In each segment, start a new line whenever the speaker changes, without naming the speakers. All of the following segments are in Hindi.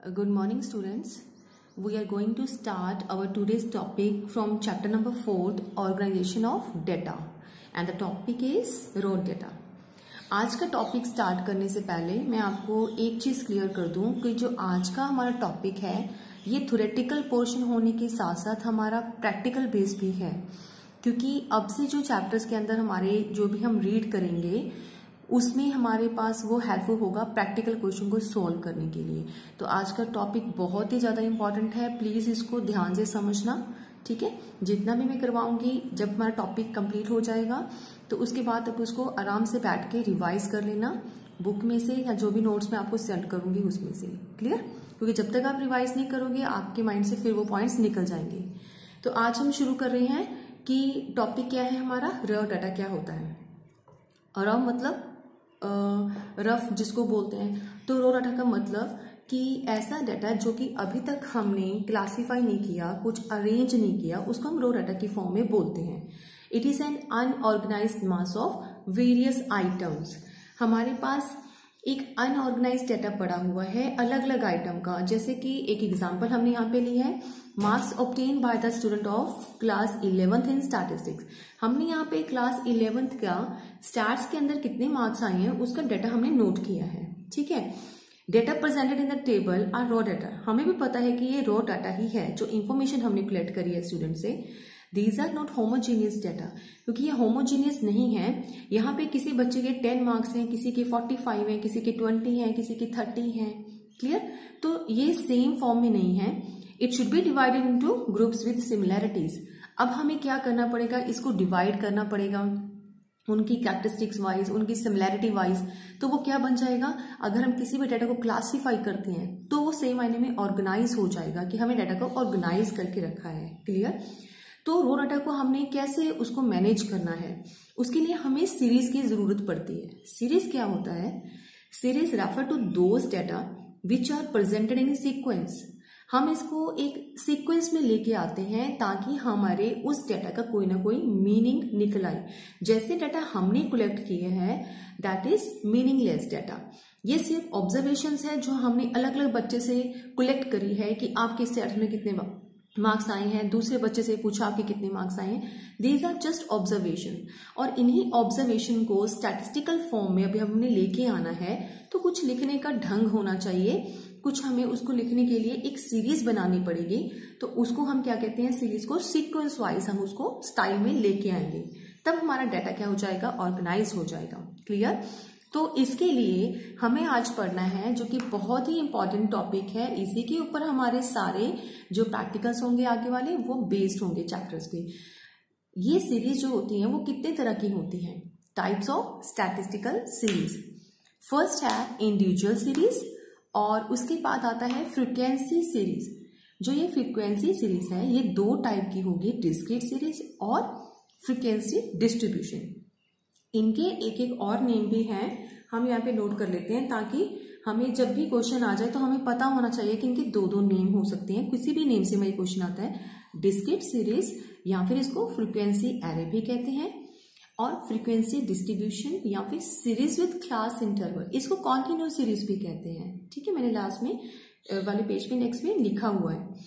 Good morning, students. We are going to start our today's topic from chapter number 4, Organization of Data, and the topic is raw data. आज का टॉपिक स्टार्ट करने से पहले मैं आपको एक चीज़ क्लियर कर दूं कि जो आज का हमारा टॉपिक है ये थ्योरेटिकल पोर्शन होने के साथ साथ हमारा प्रैक्टिकल बेस भी है, क्योंकि अब से जो चैप्टर्स के अंदर हमारे जो भी हम रीड करेंगे उसमें हमारे पास वो हेल्पफुल होगा प्रैक्टिकल क्वेश्चन को सॉल्व करने के लिए। तो आज का टॉपिक बहुत ही ज़्यादा इंपॉर्टेंट है, प्लीज़ इसको ध्यान से समझना, ठीक है। जितना भी मैं करवाऊंगी जब हमारा टॉपिक कंप्लीट हो जाएगा तो उसके बाद आप उसको आराम से बैठ के रिवाइज कर लेना बुक में से या जो भी नोट्स मैं आपको सेंड करूंगी उसमें से, क्लियर। क्योंकि जब तक आप रिवाइज नहीं करोगे आपके माइंड से फिर वो पॉइंट्स निकल जाएंगे। तो आज हम शुरू कर रहे हैं कि टॉपिक क्या है हमारा, रॉ डाटा क्या होता है। रॉ मतलब रफ जिसको बोलते हैं, तो रॉ डाटा का मतलब कि ऐसा डाटा जो कि अभी तक हमने क्लासीफाई नहीं किया, कुछ अरेंज नहीं किया, उसको हम रॉ डाटा की फॉर्म में बोलते हैं। It is an unorganised mass of various items. हमारे पास एक अनऑर्गेनाइज्ड डाटा पड़ा हुआ है अलग अलग आइटम का। जैसे कि एक एग्जांपल हमने यहाँ पे ली है, marks obtain by the student of class 11th in statistics. हमने यहाँ पे क्लास 11th का स्टैट्स के अंदर कितने मार्क्स आए हैं उसका डाटा हमने नोट किया है, ठीक है। Data presented in the table are raw data. हमें भी पता है कि ये रॉ डाटा ही है जो इन्फॉर्मेशन हमने कलेक्ट करी है स्टूडेंट से। These are not homogeneous data, क्योंकि ये होमोजीनियस नहीं है। यहाँ पे किसी बच्चे के 10 मार्क्स हैं, किसी के 45 हैं, किसी के 20 हैं, किसी के 30 हैं, क्लियर। तो ये सेम फॉर्म में नहीं है। It should be divided into groups with similarities. अब हमें क्या करना पड़ेगा, इसको डिवाइड करना पड़ेगा उनकी कैरेक्टरिस्टिक्स वाइज, उनकी सिमिलैरिटी वाइज। तो वो क्या बन जाएगा, अगर हम किसी भी डाटा को क्लासीफाई करते हैं तो वो सेम मायने में ऑर्गेनाइज हो जाएगा कि हमें डाटा को ऑर्गेनाइज करके रखा है, क्लियर। तो रॉ डाटा को हमने कैसे उसको मैनेज करना है, उसके लिए हमें सीरीज की जरूरत पड़ती है। सीरीज क्या होता है, series refer to those data which are presented in sequence. हम इसको एक सीक्वेंस में लेके आते हैं ताकि हमारे उस डाटा का कोई ना कोई मीनिंग निकल आए। जैसे डाटा हमने कलेक्ट किए हैं दैट इज मीनिंगलेस डाटा। ये सिर्फ ऑब्जर्वेशंस है जो हमने अलग अलग बच्चे से कलेक्ट करी है कि आपके स्टैट्स में कितने मार्क्स आए हैं, दूसरे बच्चे से पूछा आपके कितने मार्क्स आए हैं। दीज आर जस्ट ऑब्जर्वेशन, और इन्हीं ऑब्जर्वेशन को स्टैटिस्टिकल फॉर्म में अभी हमने लेके आना है। तो कुछ लिखने का ढंग होना चाहिए, कुछ हमें उसको लिखने के लिए एक सीरीज बनानी पड़ेगी। तो उसको हम क्या कहते हैं, सीरीज को सीक्वेंस वाइज हम उसको स्टाइल में लेके आएंगे, तब हमारा डाटा क्या हो जाएगा, ऑर्गेनाइज हो जाएगा, क्लियर। तो इसके लिए हमें आज पढ़ना है जो कि बहुत ही इंपॉर्टेंट टॉपिक है। इसी के ऊपर हमारे सारे जो प्रैक्टिकल्स होंगे आगे वाले वो बेस्ड होंगे चैप्टर्स के। ये सीरीज जो होती है वो कितने तरह की होती हैं, types of statistical series. First है इंडिविजुअल सीरीज और उसके बाद आता है फ्रीक्वेंसी सीरीज। जो ये फ्रीक्वेंसी सीरीज है ये दो टाइप की होगी, डिस्क्रीट सीरीज और फ्रीक्वेंसी डिस्ट्रीब्यूशन। इनके एक एक और नेम भी हैं, हम यहाँ पे नोट कर लेते हैं ताकि हमें जब भी क्वेश्चन आ जाए तो हमें पता होना चाहिए कि इनके दो दो नेम हो सकते हैं। किसी भी नेम से हमें क्वेश्चन आता है, डिस्क्रीट सीरीज या फिर इसको फ्रीक्वेंसी एरे भी कहते हैं, और फ्रीक्वेंसी डिस्ट्रीब्यूशन या फिर सीरीज विद क्लास इंटरवल, इसको कॉन्टिन्यूस सीरीज भी कहते हैं, ठीक है। मैंने लास्ट में वाले पेज पे नेक्स्ट में लिखा हुआ है।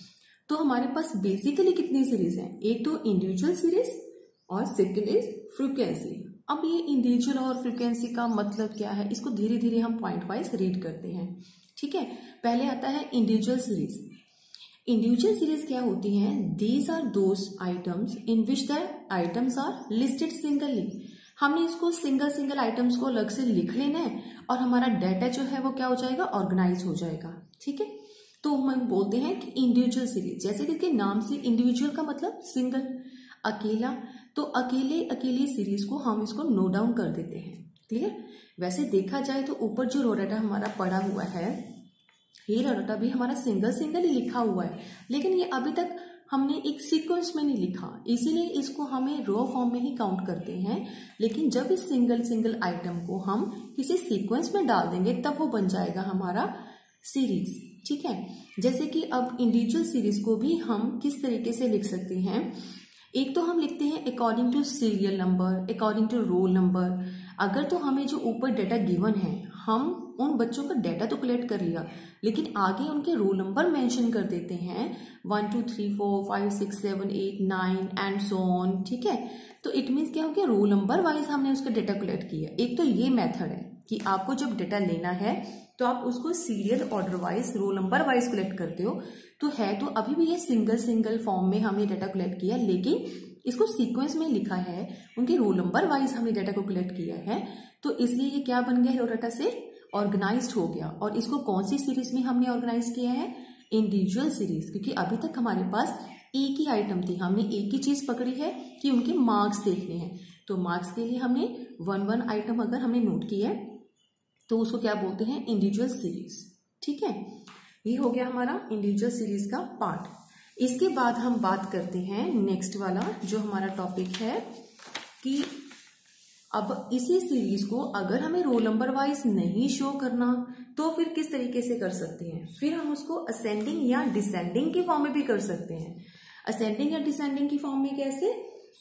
तो हमारे पास बेसिकली कितनी सीरीज है, एक तो इंडिविजुअल सीरीज और सेकेंड इज फ्रीक्वेंसी। अब ये इंडिविजुअल और फ्रीक्वेंसी का मतलब क्या है, इसको धीरे धीरे हम पॉइंट वाइज रीड करते हैं, ठीक है। पहले आता है इंडिविजुअल सीरीज। इंडिविजुअल सीरीज क्या होती हैं, these are those items in which the items are listed singly. हमने इसको सिंगल सिंगल आइटम्स को अलग से लिख लेना है और हमारा डाटा जो है वो क्या हो जाएगा, ऑर्गेनाइज हो जाएगा, ठीक है। तो हम बोलते हैं कि इंडिविजुअल सीरीज, जैसे कि इसके नाम से इंडिविजुअल का मतलब सिंगल, अकेला। तो अकेले अकेले सीरीज को हम इसको नोट डाउन कर देते हैं, क्लियर। वैसे देखा जाए तो ऊपर जो रॉ डाटा हमारा पड़ा हुआ है ये रॉ डाटा भी हमारा सिंगल सिंगल ही लिखा हुआ है, लेकिन ये अभी तक हमने एक सीक्वेंस में नहीं लिखा, इसीलिए इसको हमें रॉ फॉर्म में ही काउंट करते हैं। लेकिन जब इस सिंगल सिंगल आइटम को हम किसी सीक्वेंस में डाल देंगे तब वो बन जाएगा हमारा सीरीज, ठीक है। जैसे कि अब इंडिविजुअल सीरीज को भी हम किस तरीके से लिख सकते हैं, एक तो हम लिखते हैं according to serial number, according to roll number. अगर तो हमें जो ऊपर डाटा गिवन है हम उन बच्चों का डाटा तो कलेक्ट कर लिया, लेकिन आगे उनके रोल नंबर मेंशन कर देते हैं 1 2 3 4 5 6 7 8 9 एंड सो ऑन। ठीक है, तो इट मीन्स क्या हो गया, रोल नंबर वाइज हमने उसका डाटा कलेक्ट किया। एक तो ये मेथड है कि आपको जब डाटा लेना है तो आप उसको serial order wise roll number wise collect करते हो, तो है तो अभी भी ये सिंगल फॉर्म में हमने डाटा कलेक्ट किया, लेकिन इसको सीक्वेंस में लिखा है, उनके रोल नंबर वाइज हमने डाटा को कलेक्ट किया है, तो इसलिए ये क्या बन गया, डाटा से ऑर्गेनाइज्ड हो गया। और इसको कौन सी सीरीज में हमने ऑर्गेनाइज किया है, इंडिविजुअल सीरीज, क्योंकि अभी तक हमारे पास एक ही आइटम थी, हमने एक ही चीज पकड़ी है कि उनके मार्क्स देखने हैं, तो मार्क्स के लिए हमने 1 आइटम अगर हमने नोट किया है तो उसको क्या बोलते हैं, इंडिविजुअल सीरीज। ठीक है, ये हो गया हमारा इंडिविजुअल सीरीज का पार्ट। इसके बाद हम बात करते हैं नेक्स्ट वाला जो हमारा टॉपिक है कि अब इसी सीरीज को अगर हमें रोल नंबर वाइज नहीं शो करना तो फिर किस तरीके से कर सकते हैं, फिर हम उसको असेंडिंग या डिसेंडिंग के फॉर्म में भी कर सकते हैं। असेंडिंग या डिसेंडिंग की फॉर्म में कैसे,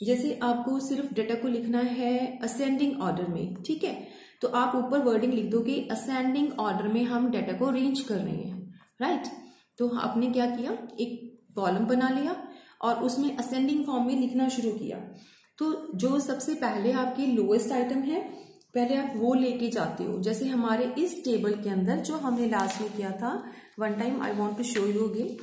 जैसे आपको सिर्फ डेटा को लिखना है असेंडिंग ऑर्डर में, ठीक है, तो आप ऊपर वर्डिंग लिख दो कि असेंडिंग ऑर्डर में हम डेटा को अरेंज कर रहे हैं, राइट। तो आपने क्या किया, एक कॉलम बना लिया और उसमें असेंडिंग फॉर्म में लिखना शुरू किया। तो जो सबसे पहले आपकी लोएस्ट आइटम है, पहले आप वो लेके जाते हो। जैसे हमारे इस टेबल के अंदर जो हमने लास्ट में किया था, one time I want to show you again,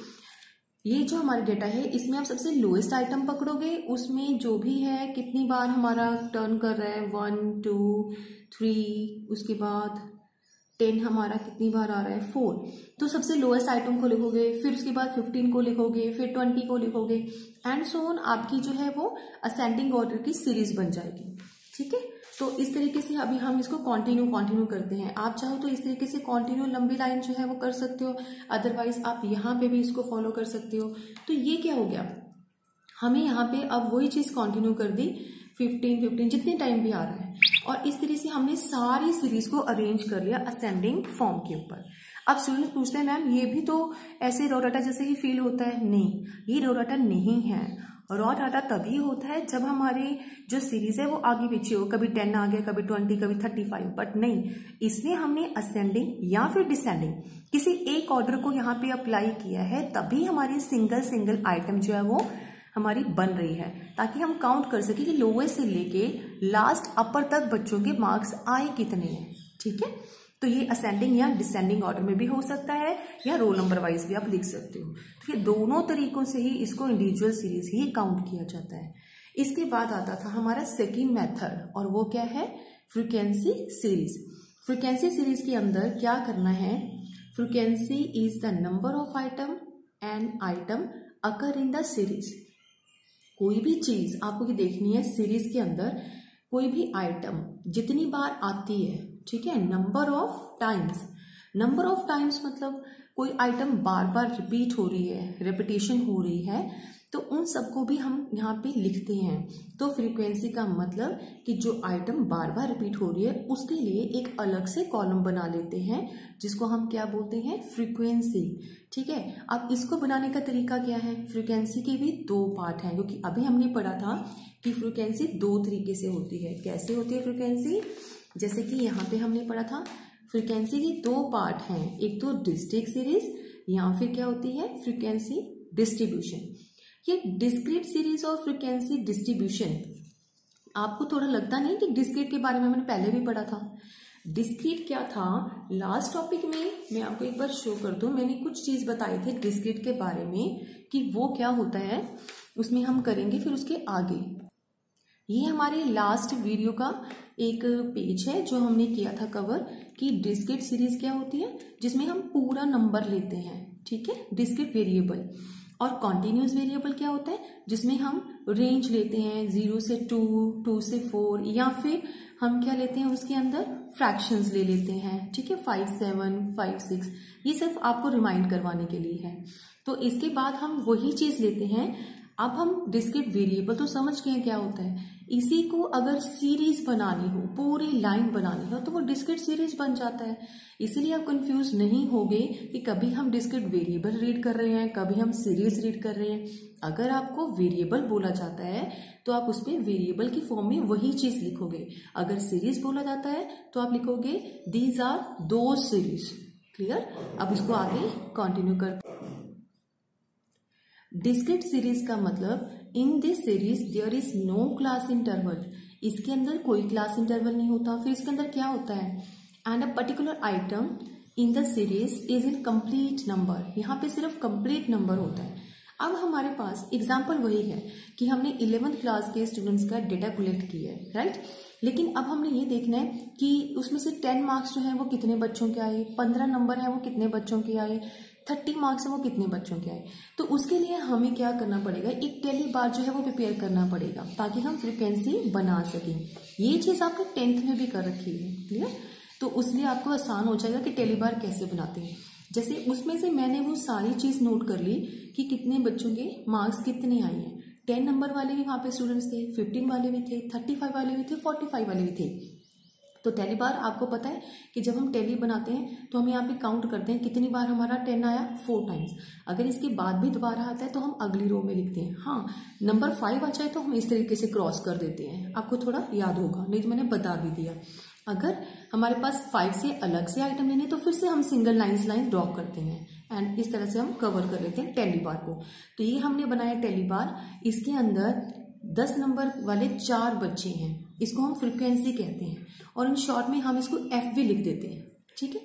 ये जो हमारा डेटा है इसमें आप सबसे लोएस्ट आइटम पकड़ोगे, उसमें जो भी है कितनी बार हमारा टर्न कर रहा है, 1 2 3, उसके बाद 10 हमारा कितनी बार आ रहा है, 4, तो सबसे लोएस्ट आइटम को लिखोगे, फिर उसके बाद 15 को लिखोगे, फिर 20 को लिखोगे एंड सो ऑन। आपकी जो है वो असेंडिंग ऑर्डर की सीरीज बन जाएगी। ठीक है, तो इस तरीके से अभी हम इसको कंटिन्यू करते हैं। आप चाहो तो इस तरीके से कंटिन्यू लंबी लाइन जो है वो कर सकते हो, अदरवाइज आप यहाँ पे भी इसको फॉलो कर सकते हो। तो ये क्या हो गया, हमें यहाँ पे अब वही चीज कंटिन्यू कर दी, 15 जितने टाइम भी आ रहा है, और इस तरह से हमने सारी सीरीज को अरेंज कर लिया असेंडिंग फॉर्म के ऊपर। अब स्टूडेंट्स पूछते हैं मैम ये भी तो ऐसे रॉ डाटा जैसे ही फील होता है, नहीं, ये रॉ डाटा नहीं है। रॉ डाटा तभी होता है जब हमारी जो सीरीज है वो आगे पीछे हो, कभी 10 आ गया, कभी 20, कभी 35, बट नहीं, इसमें हमने असेंडिंग या फिर डिसेंडिंग किसी एक ऑर्डर को यहाँ पे अप्लाई किया है, तभी हमारी सिंगल आइटम जो है वो हमारी बन रही है, ताकि हम काउंट कर सके कि लोएस्ट से लेके लास्ट अपर तक बच्चों के मार्क्स आए कितने हैं। ठीक है, तो ये असेंडिंग या डिसेंडिंग ऑर्डर में भी हो सकता है, या रोल नंबर वाइज भी आप लिख सकते हो। तो ये दोनों तरीकों से ही इसको इंडिविजुअल सीरीज ही काउंट किया जाता है। इसके बाद आता था हमारा सेकेंड मेथड, और वो क्या है, फ्रीक्वेंसी सीरीज। फ्रीक्वेंसी सीरीज के अंदर क्या करना है, frequency is the number of item and item occur in the series. कोई भी चीज आपको ये देखनी है, सीरीज के अंदर कोई भी आइटम जितनी बार आती है, ठीक है, नंबर ऑफ टाइम्स मतलब कोई आइटम बार बार रिपीट हो रही है, रेपिटेशन हो रही है, तो उन सबको भी हम यहाँ पे लिखते हैं। तो फ्रीक्वेंसी का मतलब कि जो आइटम बार बार रिपीट हो रही है उसके लिए एक अलग से कॉलम बना लेते हैं, जिसको हम क्या बोलते हैं, फ्रीक्वेंसी। ठीक है, अब इसको बनाने का तरीका क्या है, फ्रीक्वेंसी के भी 2 पार्ट हैं, क्योंकि अभी हमने पढ़ा था कि फ्रीक्वेंसी 2 तरीके से होती है। कैसे होती है फ्रीक्वेंसी, जैसे कि यहाँ पे हमने पढ़ा था, फ्रीक्वेंसी के 2 पार्ट हैं, एक तो डिस्क्रीट सीरीज या फिर क्या होती है, फ्रीक्वेंसी डिस्ट्रीब्यूशन। ये डिस्क्रीट सीरीज और फ्रीक्वेंसी डिस्ट्रीब्यूशन आपको थोड़ा लगता नहीं कि डिस्क्रीट के बारे में मैंने पहले भी पढ़ा था। डिस्क्रीट क्या था, लास्ट टॉपिक में मैं आपको एक बार शो कर दूं, मैंने कुछ चीज बताई थी डिस्क्रीट के बारे में कि वो क्या होता है, उसमें हम करेंगे फिर उसके आगे। ये हमारे लास्ट वीडियो का एक पेज है जो हमने किया था कवर, कि डिस्क्रीट सीरीज क्या होती है, जिसमें हम पूरा नंबर लेते हैं, ठीक है, डिस्क्रीट वेरिएबल। और कॉन्टिन्यूस वेरिएबल क्या होता है, जिसमें हम रेंज लेते हैं 0 से 2, 2 से 4, या फिर हम क्या लेते हैं उसके अंदर फ्रैक्शंस ले लेते हैं, ठीक है, 5 7 5 6, ये सिर्फ आपको रिमाइंड करवाने के लिए है। तो इसके बाद हम वही चीज लेते हैं अब हम डिस्क्रीट वेरिएबल तो समझ गए हैं क्या होता है, इसी को अगर सीरीज बनानी हो, पूरी लाइन बनानी हो, तो वो डिस्क्रीट सीरीज बन जाता है। इसीलिए आप कंफ्यूज नहीं होगे कि कभी हम डिस्क्रीट वेरिएबल रीड कर रहे हैं, कभी हम सीरीज रीड कर रहे हैं। अगर आपको वेरिएबल बोला जाता है तो आप उस पर वेरिएबल की फॉर्म में वही चीज लिखोगे, अगर सीरीज बोला जाता है तो आप लिखोगे these are those series. Clear? अब इसको आगे कंटिन्यू कर। डिस्क्रीट सीरीज का मतलब in this series there is no class interval, इसके अंदर कोई क्लास इंटरवल नहीं होता। फिर इसके अंदर क्या होता है, and a particular item in the series is in complete number, यहाँ पे सिर्फ कंप्लीट नंबर होता है। अब हमारे पास एग्जाम्पल वही है कि हमने 11th क्लास के स्टूडेंट्स का डेटा कलेक्ट किया है, राइट। लेकिन अब हमने ये देखना है कि उसमें से 10 मार्क्स जो है वो कितने बच्चों के आए, 15 नंबर है वो कितने बच्चों के आए, 30 मार्क्स है वो कितने बच्चों के आए। तो उसके लिए हमें क्या करना पड़ेगा, एक टेली बार जो है वो प्रिपेयर करना पड़ेगा ताकि हम फ्रीक्वेंसी बना सकें। ये चीज आपने 10th में भी कर रखी है, क्लियर। तो उसलिए आपको आसान हो जाएगा कि टेली बार कैसे बनाते हैं। जैसे उसमें से मैंने वो सारी चीज नोट कर ली कि कितने बच्चों के मार्क्स कितने आए हैं। 10 नंबर वाले भी वहां पे स्टूडेंट्स थे, 15 वाले भी थे, 35 वाले भी थे, 45 वाले भी थे। तो टेली बार आपको पता है कि जब हम टेली बनाते हैं तो हम यहाँ पे काउंट करते हैं कितनी बार हमारा 10 आया, 4 टाइम्स। अगर इसके बाद भी दोबारा आता है तो हम अगली रो में लिखते हैं। हाँ, नंबर 5 आ जाए तो हम इस तरीके से क्रॉस कर देते हैं, आपको थोड़ा याद होगा, नहीं तो मैंने बता भी दिया। अगर हमारे पास 5 से अलग से आइटम लेने तो फिर से हम सिंगल लाइन ड्रॉ करते हैं एंड इस तरह से हम कवर कर लेते हैं टेली बार को। तो ये हमने बनाया टेली बार, इसके अंदर 10 नंबर वाले 4 बच्चे हैं, इसको हम फ्रीक्वेंसी कहते हैं और इन शॉर्ट में हम इसको एफ भी लिख देते हैं, ठीक है।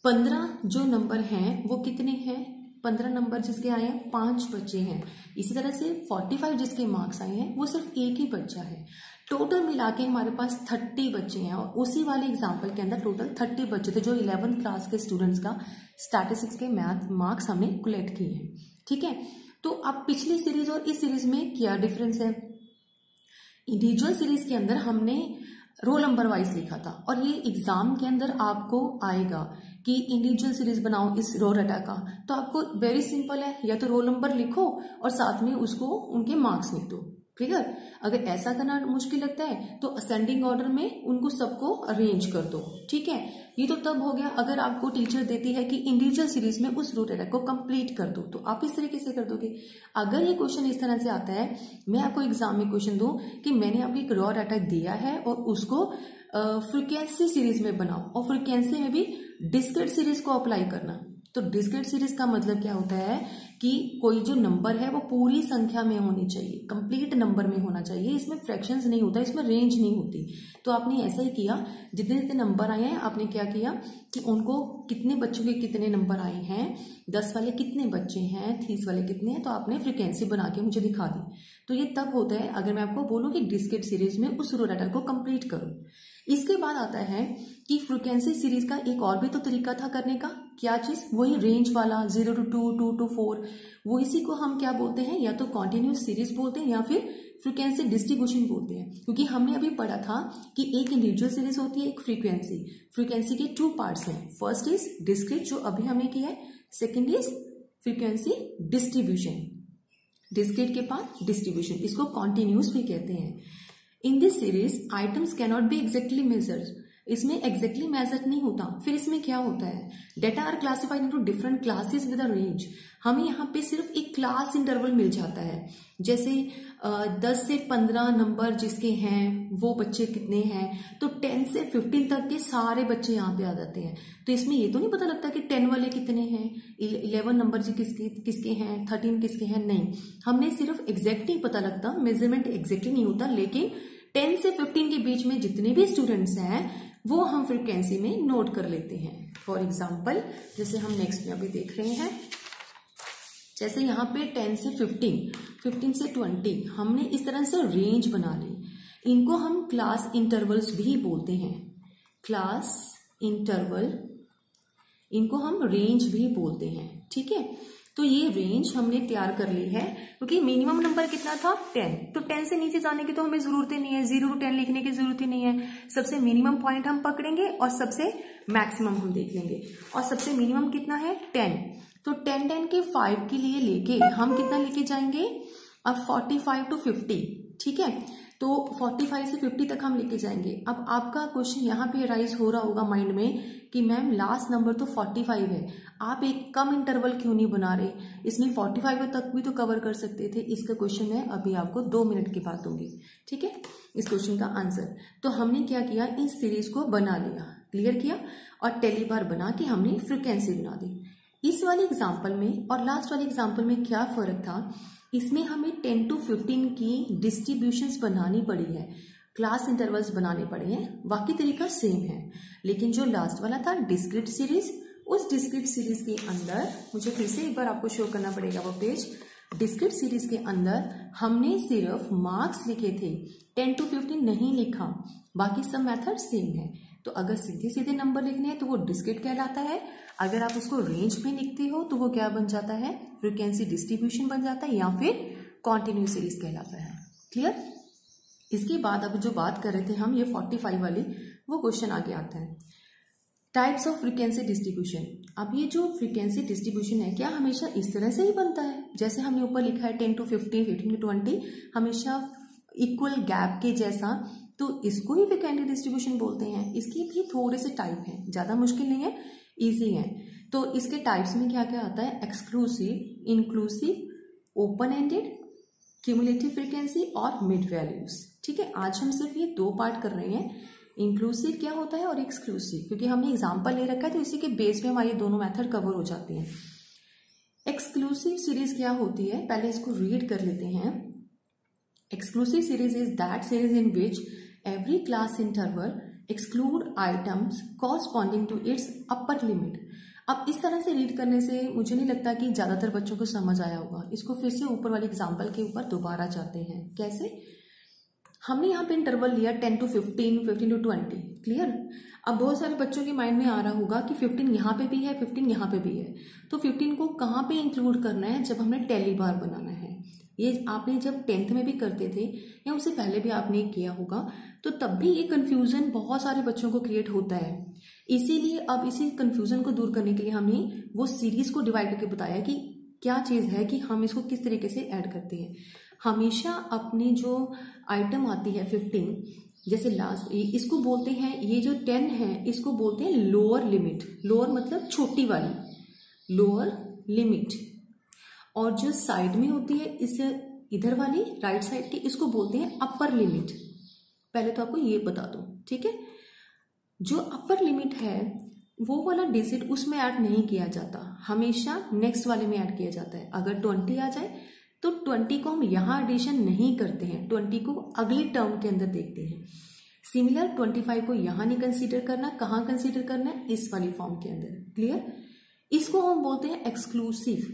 15 जो नंबर हैं वो कितने हैं, 15 नंबर जिसके आए हैं 5 बच्चे हैं। इसी तरह से 45 जिसके मार्क्स आए हैं वो सिर्फ एक ही बच्चा है। टोटल मिला के हमारे पास 30 बच्चे हैं और उसी वाले एग्जाम्पल के अंदर टोटल 30 बच्चे थे जो 11th क्लास के स्टूडेंट्स का स्टैटिस्टिक्स के मैथ मार्क्स हमने कलेक्ट किए हैं, ठीक है। तो अब पिछली सीरीज और इस सीरीज में क्या डिफरेंस है, इंडिविजुअल सीरीज के अंदर हमने रोल नंबर वाइज लिखा था और ये एग्जाम के अंदर आपको आएगा कि इंडिविजुअल सीरीज बनाओ इस रो डाटा का, तो आपको वेरी सिंपल है, या तो रोल नंबर लिखो और साथ में उसको उनके मार्क्स लिख दो, क्लियर। अगर ऐसा करना मुश्किल लगता है तो असेंडिंग ऑर्डर में उनको सबको अरेंज कर दो, ठीक है। ये तो तब हो गया अगर आपको टीचर देती है कि इंडिविजुअल सीरीज में उस रो डाटा को कंप्लीट कर दो, तो आप इस तरीके से कर दोगे। अगर ये क्वेश्चन इस तरह से आता है, मैं आपको एग्जाम में क्वेश्चन दूं कि मैंने आपको एक रॉ डाटा दिया है और उसको फ्रीक्वेंसी सीरीज में बनाओ और फ्रीक्वेंसी में भी डिस्क्रीट सीरीज को अप्लाई करना, तो डिस्क्रीट सीरीज का मतलब क्या होता है कि कोई जो नंबर है वो पूरी संख्या में होनी चाहिए, कंप्लीट नंबर में होना चाहिए, इसमें फ्रैक्शंस नहीं होता, इसमें रेंज नहीं होती। तो आपने ऐसा ही किया, जितने जितने नंबर आए हैं आपने क्या किया कि उनको कितने बच्चों के कितने नंबर आए हैं, 10 वाले कितने बच्चे हैं, 30 वाले कितने हैं, तो आपने फ्रीक्वेंसी बना के मुझे दिखा दी। तो ये तब होता है अगर मैं आपको बोलूँ कि डिस्क्रीट सीरीज में उस रो डाटा को कंप्लीट करो। इसके बाद आता है कि फ्रीक्वेंसी सीरीज का एक और भी तो तरीका था करने का, क्या चीज, वही रेंज वाला 0 to 2, 2 to 4, वो इसी को हम क्या बोलते हैं, या तो कॉन्टिन्यूस सीरीज बोलते हैं या फिर फ्रीक्वेंसी डिस्ट्रीब्यूशन बोलते हैं। क्योंकि हमने अभी पढ़ा था कि एक इंडिविजुअल सीरीज होती है, एक फ्रीक्वेंसी के 2 पार्ट्स हैं, फर्स्ट इज डिस्क्रीट जो अभी हमने किया है, second is frequency distribution, discrete के बाद डिस्ट्रीब्यूशन, इसको कॉन्टिन्यूस भी कहते हैं। In this series items cannot be exactly measured, इसमें एग्जैक्टली मेजर नहीं होता। फिर इसमें क्या होता है, data are classified into different classes with a range, हमें यहाँ पे सिर्फ एक क्लास इंटरवल मिल जाता है। जैसे 10 से 15 नंबर जिसके हैं वो बच्चे कितने हैं, तो 10 से 15 तक के सारे बच्चे यहाँ पे आ जाते हैं। तो इसमें ये तो नहीं पता लगता कि 10 वाले कितने हैं, 11 नंबर जी किसके हैं, 13 किसके हैं, नहीं, हमने सिर्फ एग्जैक्ट नहीं पता लगता, मेजरमेंट एग्जैक्टली नहीं होता, लेकिन 10 से 15 के बीच में जितने भी स्टूडेंट्स हैं वो हम फ्रीक्वेंसी में नोट कर लेते हैं। फॉर एग्जाम्पल जैसे हम नेक्स्ट में अभी देख रहे हैं, जैसे यहाँ पे 10 से 15 से 20 हमने इस तरह से रेंज बना ली, इनको हम क्लास इंटरवल्स भी बोलते हैं, क्लास इंटरवल, इनको हम रेंज भी बोलते हैं, ठीक है। तो ये रेंज हमने तैयार कर ली है, क्योंकि मिनिमम नंबर कितना था 10, तो 10 से नीचे जाने की तो हमें जरूरत ही नहीं है, 0 to 10 लिखने की जरूरत ही नहीं है। सबसे मिनिमम पॉइंट हम पकड़ेंगे और सबसे मैक्सिमम हम देख लेंगे, और सबसे मिनिमम कितना है 10, तो 10 के 5 के लिए लेके हम कितना लेके जाएंगे अब 45 to 50, ठीक है, तो 45 से 50 तक हम लेके जाएंगे। अब आपका क्वेश्चन यहाँ पे राइज हो रहा होगा माइंड में कि मैम लास्ट नंबर तो 45 है, आप एक कम इंटरवल क्यों नहीं बना रहे, इसमें 45 तक भी तो कवर कर सकते थे। इसका क्वेश्चन मैं अभी आपको 2 मिनट के बाद दूंगी, ठीक है, इस क्वेश्चन का आंसर। तो हमने क्या किया, इस सीरीज को बना लिया, क्लियर किया, और टेली बार बना के हमने फ्रीक्वेंसी बना दी। इस वाले एग्जाम्पल में और लास्ट वाले एग्जाम्पल में क्या फर्क था, इसमें हमें 10 to 15 की डिस्ट्रीब्यूशंस बनानी पड़ी है, क्लास इंटरवल्स बनाने पड़े हैं, बाकी तरीका सेम है। लेकिन जो लास्ट वाला था डिस्क्रीट सीरीज, उस डिस्क्रीट सीरीज के अंदर मुझे फिर से एक बार आपको शो करना पड़ेगा वो पेज। डिस्क्रीट सीरीज के अंदर हमने सिर्फ मार्क्स लिखे थे, 10 to 15 नहीं लिखा, बाकी सब मेथड सेम है। तो अगर सीधे सीधे नंबर लिखने हैं तो वो डिस्क्रीट कहलाता है, अगर आप उसको रेंज में लिखते हो तो वो क्या बन जाता है, फ्रीक्वेंसी डिस्ट्रीब्यूशन बन जाता है, या फिर कॉन्टिन्यूस सीरीज कहलाता है। क्लियर। इसके बाद अब जो बात कर रहे थे हम, ये 45 वाली, वो क्वेश्चन आगे आता है, टाइप्स ऑफ फ्रीक्वेंसी डिस्ट्रीब्यूशन। अब ये जो फ्रीक्वेंसी डिस्ट्रीब्यूशन है, क्या हमेशा इस तरह से ही बनता है, जैसे हमने ऊपर लिखा है 10 to 15, 15 to 20, हमेशा इक्वल गैप के जैसा, तो इसको ही फ्रीक्वेंसी डिस्ट्रीब्यूशन बोलते हैं। इसके भी थोड़े से टाइप हैं, ज्यादा मुश्किल नहीं है, इजी है। तो इसके टाइप्स में क्या क्या आता है, exclusive, inclusive, open ended, cumulative frequency और मिड वैल्यूज। ठीक है, आज हम सिर्फ ये 2 पार्ट कर रहे हैं, इंक्लूसिव क्या होता है और एक्सक्लूसिव, क्योंकि हमने एग्जाम्पल ले रखा है तो इसी के बेस पे हमारे दोनों मेथड कवर हो जाते हैं। एक्सक्लूसिव सीरीज क्या होती है, पहले इसको रीड कर लेते हैं। Exclusive series is that series in which every class interval exclude items corresponding to its upper limit। अब इस तरह से रीड करने से मुझे नहीं लगता कि ज्यादातर बच्चों को समझ आया होगा। इसको फिर से ऊपर वाले एग्जाम्पल के ऊपर दोबारा जाते हैं। कैसे, हमने यहाँ पे इंटरवल लिया 10 to 15, 15 to 20, क्लियर। अब बहुत सारे बच्चों के माइंड में आ रहा होगा कि 15 यहाँ पे भी है, 15 यहाँ पे भी है, तो 15 को कहाँ पे इंक्लूड करना है, जब हमने टेली बार बनाना है। ये आपने जब 10th में भी करते थे या उससे पहले भी आपने किया होगा, तो तब भी ये कंफ्यूजन बहुत सारे बच्चों को क्रिएट होता है। इसीलिए अब इसी कंफ्यूजन को दूर करने के लिए हमने वो सीरीज को डिवाइड करके बताया कि क्या चीज़ है कि हम इसको किस तरीके से ऐड करते हैं। हमेशा अपनी जो आइटम आती है 15, जैसे लास्ट इसको बोलते हैं, ये जो 10 है इसको बोलते हैं लोअर लिमिट। लोअर मतलब छोटी वाली, लोअर लिमिट। और जो साइड में होती है इस इधर वाली राइट साइड की, इसको बोलते हैं अपर लिमिट। पहले तो आपको ये बता दूं, ठीक है। जो अपर लिमिट है वो वाला डिजिट उसमें ऐड नहीं किया जाता, हमेशा नेक्स्ट वाले में ऐड किया जाता है। अगर 20 आ जाए तो 20 को हम यहाँ एडिशन नहीं करते हैं, 20 को अगली टर्म के अंदर देखते हैं। सिमिलर 25 को यहाँ नहीं कंसीडर करना, कहाँ कंसीडर करना है, इस वाली फॉर्म के अंदर। क्लियर। इसको हम बोलते हैं एक्सक्लूसिव।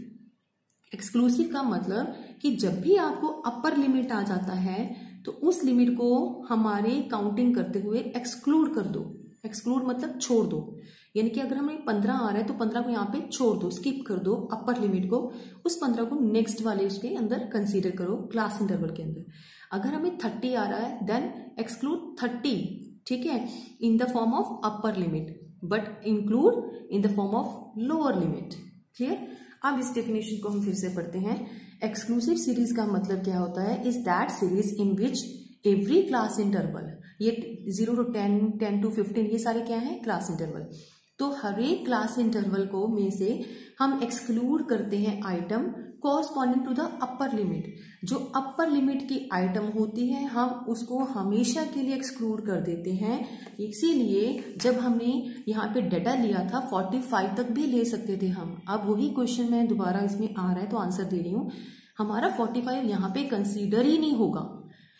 एक्सक्लूसिव का मतलब कि जब भी आपको अपर लिमिट आ जाता है तो उस लिमिट को हमारे काउंटिंग करते हुए एक्सक्लूड कर दो। एक्सक्लूड मतलब छोड़ दो, यानी कि अगर हमें 15 आ रहा है तो 15 को यहाँ पे छोड़ दो, स्किप कर दो अपर लिमिट को, उस 15 को नेक्स्ट वाले उसके अंदर कंसीडर करो क्लास इंटरवल के अंदर। अगर हमें 30 आ रहा है देन एक्सक्लूड 30, ठीक है, in the form of upper limit, but include in the form of lower limit. Clear. अब इस डेफिनेशन को हम फिर से पढ़ते हैं। एक्सक्लूसिव सीरीज का मतलब क्या होता है, is that series in which every class interval, ये 0 to 10, 10 to 15, ये सारे क्या है, क्लास इंटरवल। तो हर एक क्लास इंटरवल को में से हम एक्सक्लूड करते हैं item corresponding to the upper limit. जो अपर लिमिट की आइटम होती है हम उसको हमेशा के लिए एक्सक्लूड कर देते हैं। इसीलिए जब हमने यहाँ पे डाटा लिया था 45 तक भी ले सकते थे हम। अब वही क्वेश्चन मैं दोबारा इसमें आ रहा है तो आंसर दे रही हूँ, हमारा 45 यहाँ पे कंसीडर ही नहीं होगा।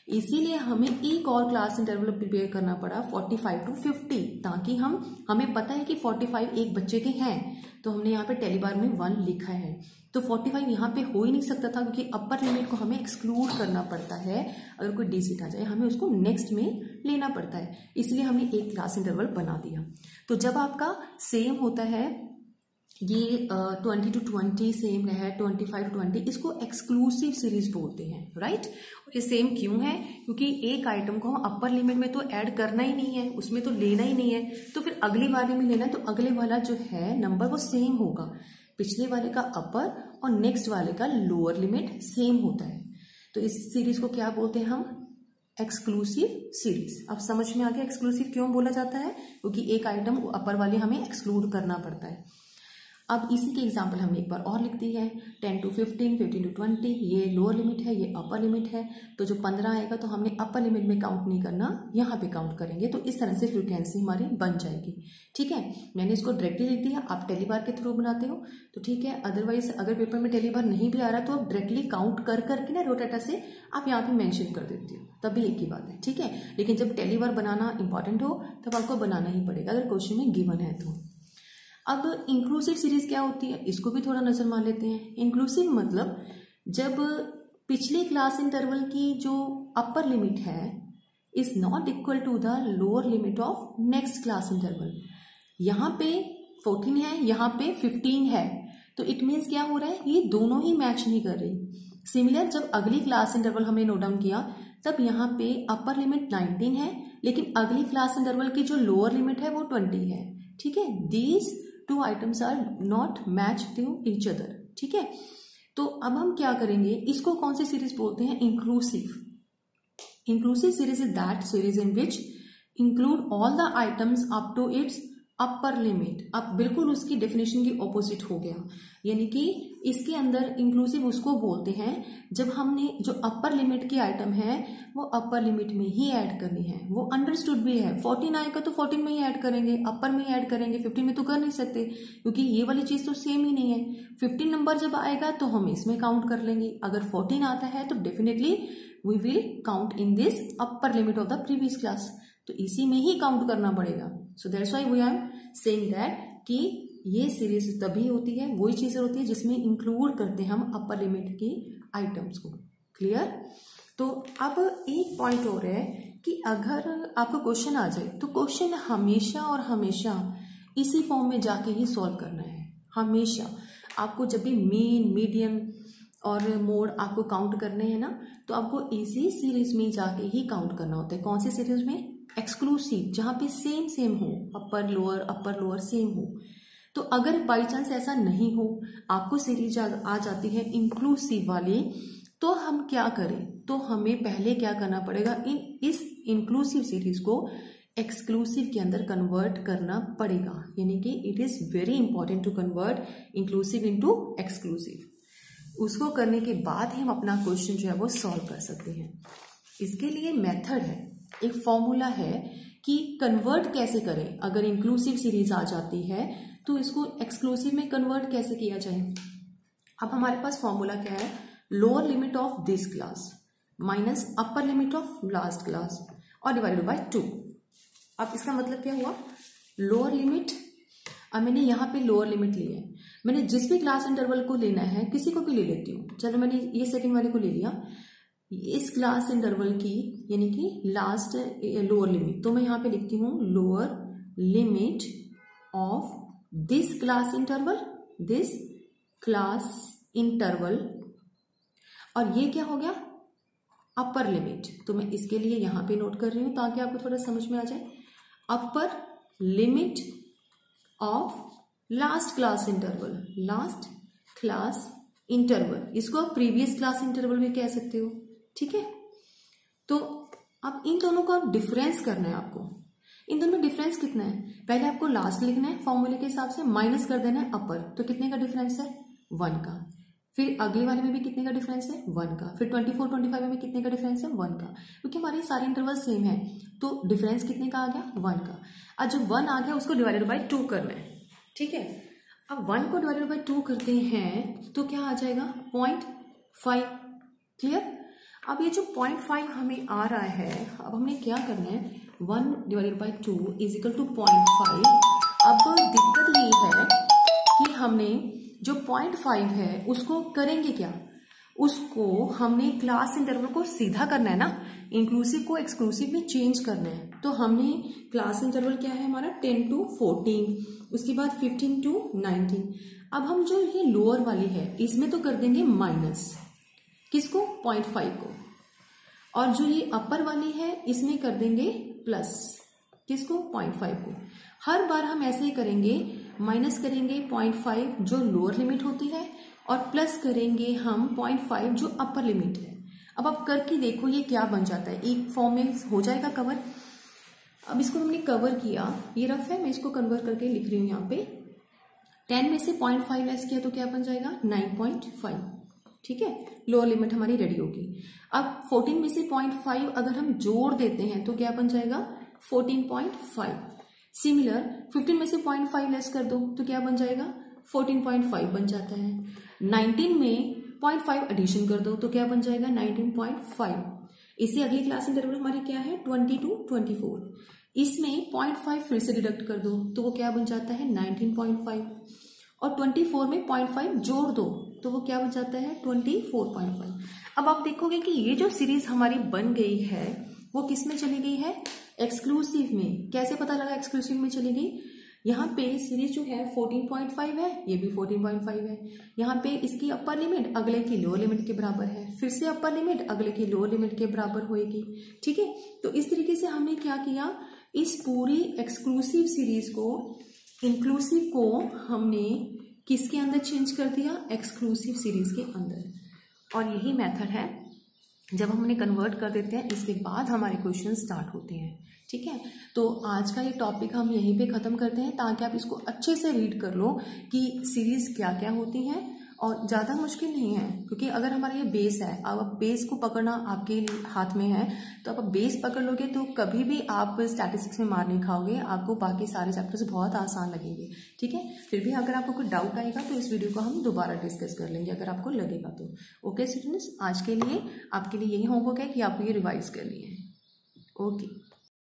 इसीलिए हमें एक और क्लास इंटरवल प्रिपेयर करना पड़ा 45 to 50, ताकि हमें पता है कि 45 एक बच्चे के हैं, तो हमने यहाँ पे टेलीबार में 1 लिखा है। तो 45 यहाँ पे हो ही नहीं सकता था, क्योंकि अपर लिमिट को हमें एक्सक्लूड करना पड़ता है। अगर कोई डिजिट आ जाए हमें उसको नेक्स्ट में लेना पड़ता है, इसलिए हमने एक क्लास इंटरवल बना दिया। तो जब आपका सेम होता है ये 20 to 20 सेम है, 25 to 20, इसको एक्सक्लूसिव सीरीज बोलते हैं, राइट। ये सेम क्यों है? क्योंकि एक आइटम को हम अपर लिमिट में तो ऐड करना ही नहीं है, उसमें तो लेना ही नहीं है, तो फिर अगले वाले में लेना है, तो अगले वाला जो है नंबर वो सेम होगा। पिछले वाले का अपर और नेक्स्ट वाले का लोअर लिमिट सेम होता है, तो इस सीरीज को क्या बोलते हैं हम? Exclusive series. अब समझ में आ गया एक्सक्लूसिव क्यों बोला जाता है? क्योंकि एक आइटम अपर वाले हमें एक्सक्लूड करना पड़ता है। अब इसी के एग्जाम्पल हमने एक बार और लिख दी है, 10 to 15, 15 to 20, ये लोअर लिमिट है, ये अपर लिमिट है, तो जो 15 आएगा तो हमने अपर लिमिट में काउंट नहीं करना, यहाँ पे काउंट करेंगे, तो इस तरह से फ्रीक्वेंसी हमारी बन जाएगी। ठीक है, मैंने इसको डायरेक्टली लिख दिया, आप टेलीबार के थ्रू बनाते हो तो ठीक है, अदरवाइज अगर पेपर में टेलीबार नहीं भी आ रहा तो आप डायरेक्टली काउंट कर करके ना रो डाटा से आप यहाँ पे मेंशन कर देते हो, तब भी एक ही बात है। ठीक है, लेकिन जब टेलीबार बनाना इंपॉर्टेंट हो तब आपको बनाना ही पड़ेगा, अगर क्वेश्चन में गिवन है तो। अब इंक्लूसिव सीरीज क्या होती है, इसको भी थोड़ा नजर मार लेते हैं। इंक्लूसिव मतलब जब पिछले क्लास इंटरवल की जो अपर लिमिट है is not equal to the lower limit of next class interval. यहाँ पे 14 है, यहाँ पे 15 है, तो इट मीन्स क्या हो रहा है, ये दोनों ही मैच नहीं कर रही। सिमिलर जब अगली क्लास इंटरवल हमने नोट डाउन किया तब यहाँ पे अपर लिमिट 19 है, लेकिन अगली क्लास इंटरवल की जो लोअर लिमिट है वो 20 है। ठीक है, these two items are not match to each other. ठीक है, तो अब हम क्या करेंगे, इसको कौन सी सीरीज बोलते हैं? Inclusive. Inclusive series is that series in which include all the items up to its upper limit. अब बिल्कुल उसकी डेफिनेशन की ऑपोजिट हो गया, यानी कि इसके अंदर इंक्लूसिव उसको बोलते हैं जब हमने जो अपर लिमिट की आइटम है वो अपर लिमिट में ही ऐड करनी है। वो अंडरस्टूड भी है, 14 आएगा तो 14 में ही ऐड करेंगे, अपर में ही ऐड करेंगे, 15 में तो कर नहीं सकते क्योंकि ये वाली चीज तो सेम ही नहीं है। 15 नंबर जब आएगा तो हम इसमें काउंट कर लेंगे, अगर 14 आता है तो definitely we will count in this upper limit of the previous class, तो इसी में ही काउंट करना पड़ेगा। So that's why we are saying that कि ये सीरीज तभी होती है, वही चीजें होती है जिसमें इंक्लूड करते हैं हम अपर लिमिट की आइटम्स को। क्लियर? तो अब एक पॉइंट और है कि अगर आपको क्वेश्चन आ जाए तो क्वेश्चन हमेशा और हमेशा इसी फॉर्म में जाके ही सॉल्व करना है। हमेशा आपको जब भी मीन, मीडियन और मोड आपको काउंट करने हैं ना, तो आपको इसी सीरीज में जाके ही काउंट करना होता है। कौन सी सीरीज में? एक्सक्लूसिव, जहां पे सेम सेम हो, अपर लोअर सेम हो। तो अगर बाई चांस ऐसा नहीं हो, आपको सीरीज आ जाती है इंक्लूसिव वाली, तो हम क्या करें? तो हमें पहले क्या करना पड़ेगा, इस इंक्लूसिव सीरीज को एक्सक्लूसिव के अंदर कन्वर्ट करना पड़ेगा, यानी कि it is very important to convert inclusive into exclusive. उसको करने के बाद ही हम अपना क्वेश्चन जो है वो सॉल्व कर सकते हैं। इसके लिए मेथड है, एक फॉर्मूला है कि कन्वर्ट कैसे करें। अगर इंक्लूसिव सीरीज आ जाती है तो इसको एक्सक्लूसिव में कन्वर्ट कैसे किया जाए। अब हमारे पास फॉर्मूला क्या है, lower limit of this class minus upper limit of last class और डिवाइडेड बाय 2। अब इसका मतलब क्या हुआ, लोअर लिमिट, अब मैंने यहाँ पे लोअर लिमिट ली है, मैंने जिस भी क्लास इंटरवल को लेना है, किसी को भी ले लेती हूँ, चलो मैंने ये सेकंड वाले को ले लिया, इस क्लास इंटरवल की यानी कि लास्ट लोअर लिमिट, तो मैं यहाँ पे लिखती हूँ lower limit of this class interval, और ये क्या हो गया, अपर लिमिट। तो मैं इसके लिए यहां पे नोट कर रही हूं ताकि आपको थोड़ा समझ में आ जाए। अपर limit of last class interval, इसको आप प्रीवियस क्लास इंटरवल भी कह सकते हो। ठीक है, तो अब इन दोनों का डिफरेंस करना है आपको। इन दोनों में डिफरेंस कितना है, पहले आपको लास्ट लिखना है फॉर्मूले के हिसाब से, माइनस कर देना है अपर, तो कितने का डिफरेंस है, 1 का। फिर अगले वाले में भी कितने का डिफरेंस है, 1 का। फिर 24, 25 में भी कितने का डिफरेंस है, 1 का, क्योंकि हमारे सारे इंटरवल सेम है, तो डिफरेंस कितने का आ गया, 1 का। अब जब 1 आ गया उसको डिवाइडेड बाय 2 करना है। ठीक है, अब 1 को डिवाइडेड बाय 2 करते हैं तो क्या आ जाएगा, 0.5। क्लियर? अब ये जो 0.5 हमें आ रहा है, अब हमने क्या करना है, 1 divided by 2 is equal to 0.5। अब दिक्कत ये है कि हमने जो 0.5 है उसको करेंगे क्या, उसको हमने क्लास इंटरवल को सीधा करना है ना, इंक्लूसिव को एक्सक्लूसिव में चेंज करना है। तो हमने क्लास इंटरवल क्या है हमारा 10 to 14, उसके बाद 15 to 19। अब हम जो ये लोअर वाली है इसमें तो कर देंगे माइनस, किसको 0.5 को, और जो ये अपर वाली है इसमें कर देंगे प्लस, किसको 0.5 को। हर बार हम ऐसे ही करेंगे, माइनस करेंगे 0.5 जो लोअर लिमिट होती है और प्लस करेंगे हम 0.5 जो अपर लिमिट है। अब आप करके देखो ये क्या बन जाता है, एक फॉर्म में हो जाएगा कवर। अब इसको हमने कवर किया, ये रफ है, मैं इसको कन्वर्ट करके लिख रही हूँ यहाँ पे। 10 में से 0.5 लेस किया तो क्या बन जाएगा 9.5, ठीक है, लोअर लिमिट हमारी रेडी होगी। अब 14 में से 0.5 अगर हम जोड़ देते हैं तो क्या बन जाएगा 14.5। सिमिलर 15 में से 0.5 लेस कर दो तो क्या बन जाएगा 14.5 बन जाता है। 19 में 0.5 एडिशन कर दो तो क्या बन जाएगा 19.5। इसी अगली क्लास इंटरवल हमारी क्या है 20 to 24, इसमें 0.5 फिर से डिडक्ट कर दो तो वो क्या बन जाता है 19.5, और 24 में 0.5 जोड़ दो तो वो क्या बन जाता है 24.5। अब आप देखोगे कि ये जो सीरीज हमारी बन गई है वो किस में चली गई है एक्सक्लूसिव में। कैसे पता लगा एक्सक्लूसिव में चली गई, यहाँ पे सीरीज जो है 14.5 है, ये भी 14.5 है। यहाँ पे इसकी अपर लिमिट अगले की लोअर लिमिट के बराबर है, फिर से अपर लिमिट अगले की लोअर लिमिट के बराबर होएगी, ठीक है। तो इस तरीके से हमने क्या किया, इस पूरी एक्सक्लूसिव सीरीज को, इंक्लूसिव को हमने किसके अंदर चेंज कर दिया एक्सक्लूसिव सीरीज के अंदर। और यही मेथड है, जब हम उन्हें कन्वर्ट कर देते हैं इसके बाद हमारे क्वेश्चन स्टार्ट होते हैं, ठीक है। तो आज का ये टॉपिक हम यहीं पे ख़त्म करते हैं ताकि आप इसको अच्छे से रीड कर लो कि सीरीज क्या क्या होती हैं, और ज़्यादा मुश्किल नहीं है क्योंकि अगर हमारा ये बेस है, अब बेस को पकड़ना आपके हाथ में है, तो आप बेस पकड़ लोगे तो कभी भी आप स्टैटिस्टिक्स में मार नहीं खाओगे, आपको बाकी सारे चैप्टर्स बहुत आसान लगेंगे, ठीक है। फिर भी अगर आपको कोई डाउट आएगा तो इस वीडियो को हम दोबारा डिस्कस कर लेंगे अगर आपको लगेगा तो। ओके स्टूडेंट्स, आज के लिए आपके लिए यही होमवर्क है कि आपको ये रिवाइज करनी है। ओके।